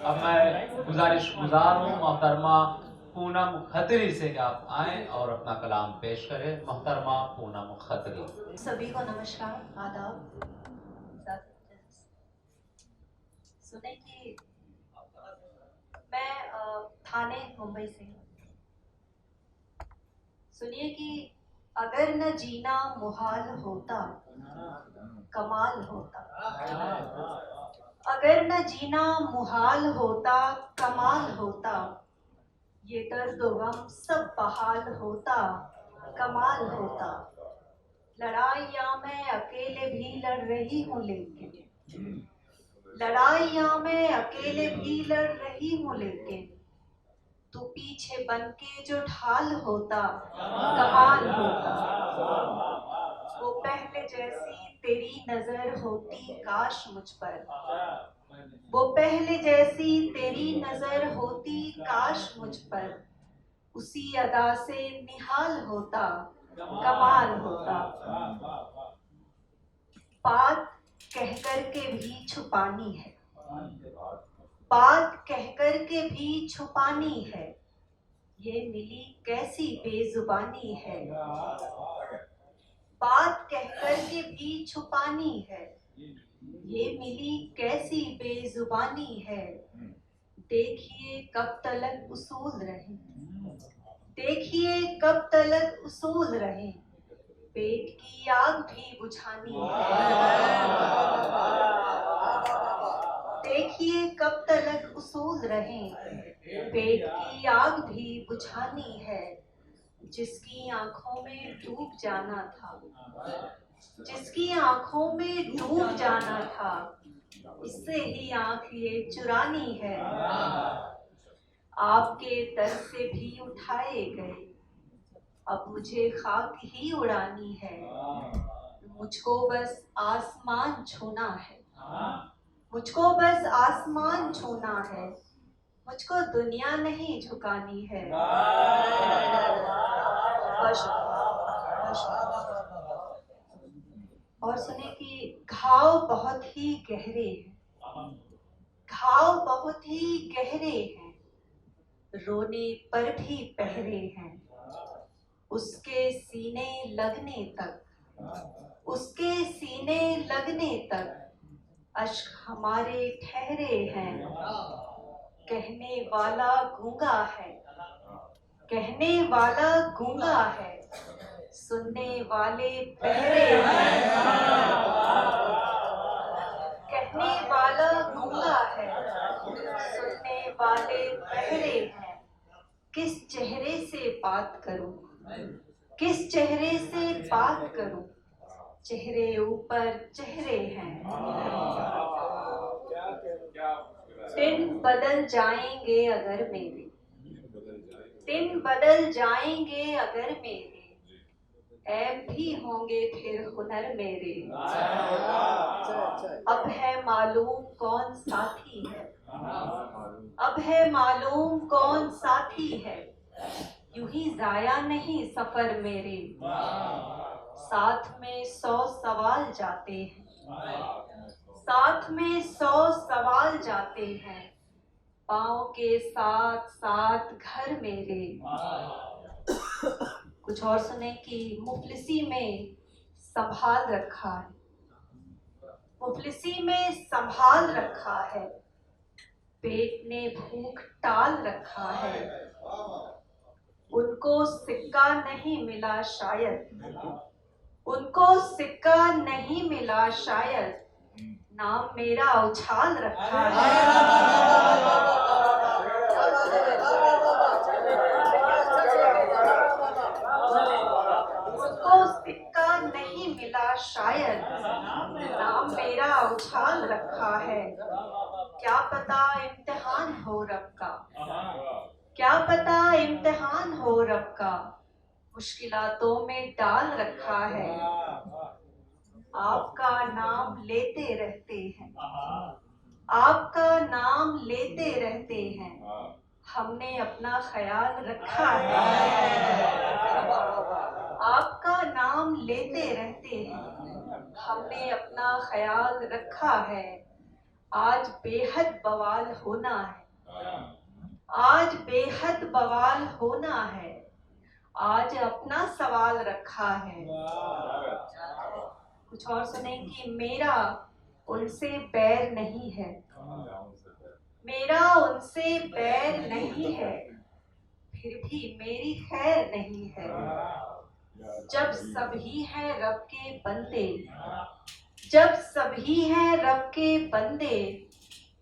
अब मैं गुजार हूँ मोहतरमा पूनम खत्री से कि आप आएँ और अपना कलाम पेश करें। मोहतरमा पूनम खत्री। सभी को नमस्कार, आदाब। सुने कि मैं थाने मुंबई से हूँ। सुनिए कि अगर न जीना मुहाल होता, कमाल होता। अगर न जीना मुहाल होता, कमाल होता। ये दर्द व गम सब बहाल होता, कमाल होता। लड़ाइयाँ मैं अकेले भी लड़ रही हूँ, लेकिन लड़ाइयाँ मैं अकेले भी लड़ रही हूँ, लेकिन तू पीछे बन के जो ढाल होता, कमाल होता। वो पहले जैसी तेरी नजर होती काश मुझ पर, वो पहले जैसी तेरी नजर होती काश मुझ पर। उसी अदा से निहाल होता, कमाल होता। बात कह कर के भी छुपानी है, बात कह कर के भी छुपानी है। ये मिली कैसी बेजुबानी है। बात कह कर के भी छुपानी है, ये मिली कैसी बेजुबानी है। देखिए कब तलक उसूल रहे, देखिए कब तलक उसूल रहे। पेट की आग भी बुझानी है। देखिए कब तलक उसूल रहे, पेट की आग भी बुझानी है। जिसकी आंखों में डूब जाना था, जिसकी आंखों में डूब जाना था, इससे ही आंख ये चुरानी है। आपके दर से भी उठाए गए, अब मुझे खाक ही उड़ानी है। मुझको बस आसमान छूना है, मुझको बस आसमान छूना है। मुझको दुनिया नहीं झुकानी है। और सुने कि घाव बहुत ही गहरे हैं, घाव बहुत ही गहरे हैं। रोने पर भी पहरे हैं। उसके सीने लगने तक, उसके सीने लगने तक अश्क हमारे ठहरे हैं। कहने वाला गूंगा है, कहने वाला गूंगा है, सुनने वाले बहरे हैं। कहने वाला गूंगा है, सुनने वाले बहरे हैं। किस चेहरे से बात करूं, किस चेहरे से बात करूं। चेहरे ऊपर चेहरे हैं। दिन बदल जाएंगे अगर मेरे, दिन बदल जाएंगे अगर मेरे। ऐब भी होंगे फिर हुनर मेरे। अब है मालूम कौन साथी है, अब है मालूम कौन साथी है। यूं ही जाया नहीं सफर मेरे, साथ में 100 सवाल जाते हैं, साथ में 100 सवाल जाते हैं। पाँव के साथ साथ घर मेरे। कुछ और सुने कि मुफलिसी में संभाल रखा है, मुफलिसी में संभाल रखा है। पेट ने भूख टाल रखा है। उनको सिक्का नहीं मिला शायद, उनको सिक्का नहीं मिला शायद। नाम मेरा उछाल रखा है। उनको सिक्का नहीं मिला शायद, नाम मेरा उछाल रखा है। क्या पता इम्तिहान हो रब का, क्या पता इम्तिहान हो रब का। मुश्किलातों में डाल रखा है। आपका नाम लेते रहते हैं, आपका नाम लेते रहते हैं। हमने अपना ख्याल रखा है। आपका नाम लेते रहते हैं, हमने अपना ख्याल रखा है। आज बेहद बवाल होना है, आज बेहद बवाल होना है, आज अपना सवाल रखा है। कुछ और सुने कि मेरा उनसे बैर नहीं है, मेरा उनसे बैर नहीं है, फिर भी मेरी खैर नहीं है। जब सभी हैं रब के बंदे, जब सभी हैं रब के बंदे,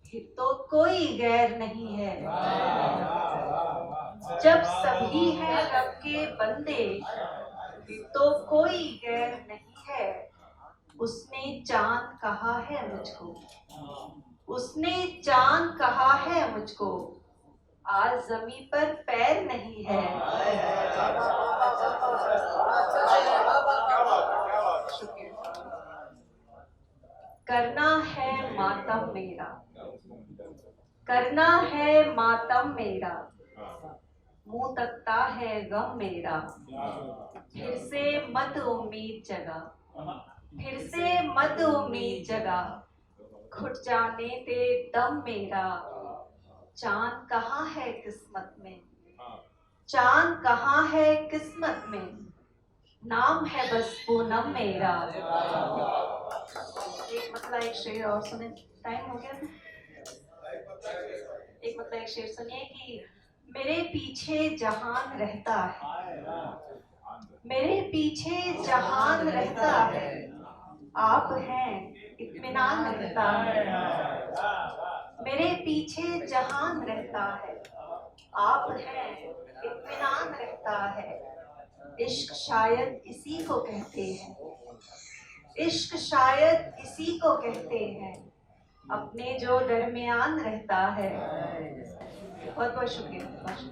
फिर तो कोई गैर नहीं है। जब सभी हैं रब के बंदे, फिर तो कोई गैर नहीं है। उसने चांद कहा है मुझको, उसने चांद कहा है मुझको, आज जमीन पर पैर नहीं है। करना है मातम मेरा, करना है मातम मेरा, मुंह तकता है गम मेरा। फिर से मत उम्मीद जगा, फिर से मत उम्मीद जगा, घुट जाने दे दम मेरा। चांद कहाँ है किस्मत में, चांद कहाँ है किस्मत में, नाम है बस पूनम मेरा। एक मतलब एक शेर और सुने, टाइम हो गया। एक मतलब एक शेर सुनिए कि मेरे पीछे जहान रहता है, मेरे पीछे जहान रहता है, आप हैं इत्मीनान रहता है। मेरे पीछे जहान रहता है, आप हैं इत्मीनान रहता है। इश्क शायद इसी को कहते हैं, इश्क शायद इसी को कहते हैं, अपने जो दरमियान रहता है। बहुत बहुत शुक्रिया।